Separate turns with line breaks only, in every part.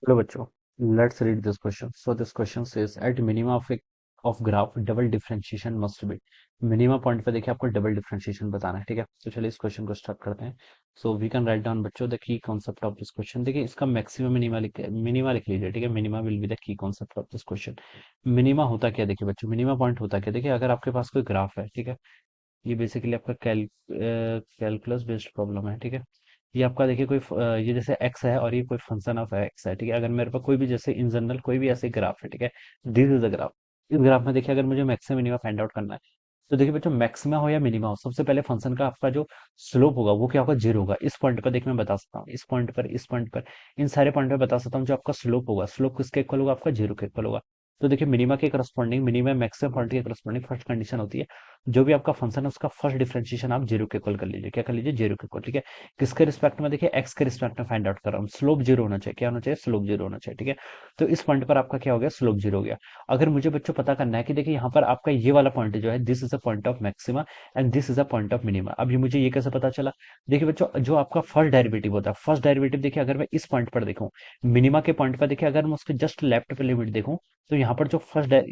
Hello बच्चों, let's read this question. So this question says at minima of graph double differentiation must be. Minima point पे देखिए आपको double differentiation बताना है, ठीक है। तो चलिए इस क्वेश्चन को स्टार्ट करते हैं। So we can write down बच्चों the key concept of this question. देखिए इसका मैक्सिमम मिनिमा लिख लीजिए, ठीक है। Minima will be the key concept of this question. Minima होता क्या है, देखिए बच्चों, मिनिमा पॉइंट होता क्या है। देखिए अगर आपके पास कोई ग्राफ है, ठीक है, ये बेसिकली आपका कैलकुलस बेस्ड प्रॉब्लम है, ठीक है। ये आपका देखिए ये जैसे एक्स है और ये कोई फंक्शन ऑफ एक्स है, ठीक है। अगर मेरे पास कोई भी जैसे इन जनरल कोई भी ऐसे ग्राफ है, ठीक है, दिस इज अ ग्राफ। इस ग्राफ में देखिए अगर मुझे मैक्सिमम मिनिमा फाइंड आउट करना है, तो देखिए बच्चों मैक्सिमा हो या मिनिमा हो, सबसे पहले फंक्शन का आपका जो स्लोप होगा वो क्या होगा, जीरो होगा। इस पॉइंट पर देखिए मैं बता सकता हूँ, इस पॉइंट पर, इस पॉइंट पर, इन सारे पॉइंट पर बता सकता हूँ जो आपका स्लोप होगा, स्लोप किसके इक्वल होगा, आपका जीरो के इक्वल होगा। तो देखिए मिनिमा के करस्पॉन्डिंग, मिनिमम मैक्सिमम पॉइंट के करस्पॉन्डिंग फर्स्ट कंडीशन होती है, जो भी आपका फंक्शन है उसका फर्स्ट डिफरेंशिएशन आप जीरो के इक्वल कर लीजिए। क्या कर लीजिए, जीरो के इक्वल, ठीक है। किसके रिस्पेक्ट में, देखिए एक्स के रिस्पेक्ट में फाइंड आउट कर रहा हूँ। स्लोप जीरो होना चाहिए, क्या होना चाहिए, स्लोप जीरो होना चाहिए, ठीक है। तो इस पॉइंट पर आपका क्या हो गया, स्लोप जीरो हो गया। अगर मुझे बच्चों पता करना है कि देखिए यहाँ पर आपका ये वाला पॉइंट जो है, this is a point of maxima and this is a point of minima. अभी मुझे ये कैसे पता चला, देखिए बच्चों जो आपका फर्स्ट डेरिवेटिव होता है, फर्स्ट डेरिवेटिव देखिए अगर मैं इस पॉइंट पर देखूं, मिनिमा के पॉइंट पर देखिए अगर मैं उसके जस्ट लेफ्ट पे लिमिट देखूं, तो यहाँ पर जो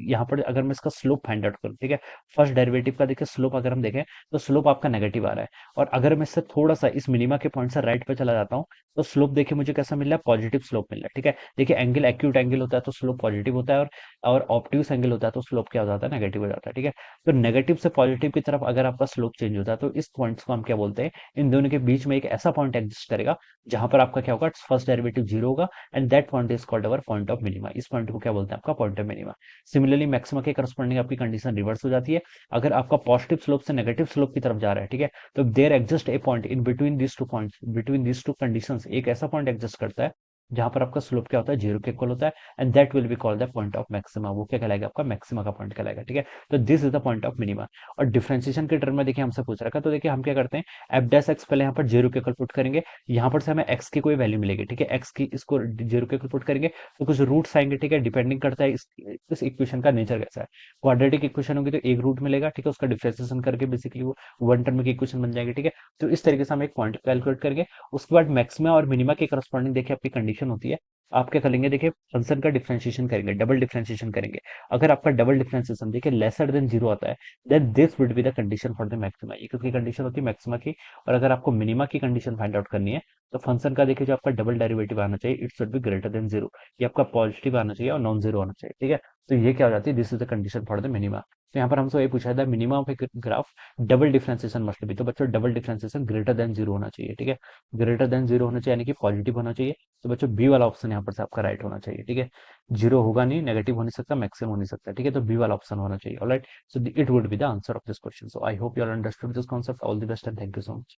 यहाँ पर अगर मैं इसका स्लोप फाइंड आउट करूं, ठीक है, फर्स्ट डेरिवेटिव का देखिए स्लोप अगर हम देखें तो स्लोप आपका नेगेटिव आ रहा है। और अगर मैं इससे थोड़ा सा इस मिनिमा के पॉइंट से राइट पे चला जाता हूँ, तो स्लोप देखिए मुझे कैसा मिल रहा है, पॉजिटिव स्लोप मिल रहा है, ठीक है। देखिए एंगल एक्यूट एंगल होता है तो स्लोप पॉजिटिव होता है, और ऑब्ट्यूस एंगल होता है तो स्लोप क्या हो जाता है, नेगेटिव हो जाता है, ठीक है। तो नेगेटिव से पॉजिटिव की तरफ अगर आपका स्लोप चेंज होता है, तो इस पॉइंट्स को हम क्या बोलते हैं, इन दोनों के बीच में एक ऐसा पॉइंट एग्जिस्ट करेगा जहां पर आपका क्या होगा, फर्स्ट डेरिवेटिव जीरो होगा and that point is called our point of minima. इस पॉइंट को क्या बोलते हैं, आपका point of minima. Similarly maxima के करस्पॉन्डिंग आपकी कंडीशन रिवर्स हो जाती है। अगर आपका पॉजिटिव स्लोप से नेगेटिव स्लोप की तरफ जा रहा है, ठीक है, तो there exist a point in between this two points, between this two conditions एक ऐसा पॉइंट एग्जिस्ट करता है जहां पर आपका स्लोप क्या होता है, जीरो के इक्वल होता है and that will be called the point of maxima. वो क्या कहलाएगा, आपका मैक्सिमा का पॉइंट कहलाएगा, ठीक है। तो this is the point of minima. और डिफरेंशिएशन के टर्म में देखिए हमसे पूछ रखा है, तो देखिए हम क्या करते हैं, एफ डैश एक्स पहले यहाँ पर जीरो के इक्वल पुट करेंगे, यहाँ पर से हमें एक्स की कोई वैल्यू मिलेगी, ठीक है, एक्स की इसको जीरो के इक्वल पुट करेंगे तो कुछ रूट्स आएंगे, ठीक है। डिपेंडिंग करता है इस इक्वेशन का नेचर कैसा है। क्वाड्रेटिक इक्वेशन होगी तो एक रूट मिलेगा, ठीक है, उसका डिफरेंशिएशन करके बेसिकली वो वन टर्म की इक्वेशन बन जाएगी, ठीक है। तो इस तरीके से हम एक पॉइंट कैलकुलेट करेंगे। उसके बाद मैक्सिमा और मिनिमा के करस्पॉन्डिंग देखिए आपकी कंडीशन होती है। आप क्या करेंगे, देखिए फंक्शन का डिफरेंशिएशन करेंगे, डबल डिफरेंशिएशन करेंगे। अगर आपका डबल डिफरेंशिएशन देखिए लेसर देन जीरो आता है, then this would be the condition for the maxima. ये किसकी कंडीशन होती है, मैक्सिमा की। और अगर आपको मिनिमा की कंडीशन फाइंड आउट करनी है, तो फंक्शन का देखिए जो आपका डबल डेरिवेटिव आना चाहिए, it should be greater than zero. ये आपका पॉजिटिव आना चाहिए और नॉन जीरो आना चाहिए, ठीक है। तो ये क्या हो जाती है, this is the condition for the minima. तो यहाँ पर हमसे ये पूछा था, minima of a graph double differentiation must be. तो बच्चों double differentiation greater than zero होना चाहिए, ठीक है। ग्रेटर देन जीरो होना चाहिए यानी कि पॉजिटिव होना चाहिए। तो बच्चों बी वाला ऑप्शन यहाँ पर से आपका राइट होना चाहिए, ठीक है। जीरो होगा नहीं, नेगेटिव हो नहीं सकता, मैक्सिमम हो नहीं सकता, ठीक है। तो बी वाला ऑप्शन होना चाहिए, alright. So it would be the answer of this question. So I hope you are understood this concept. All the best and thank you so much.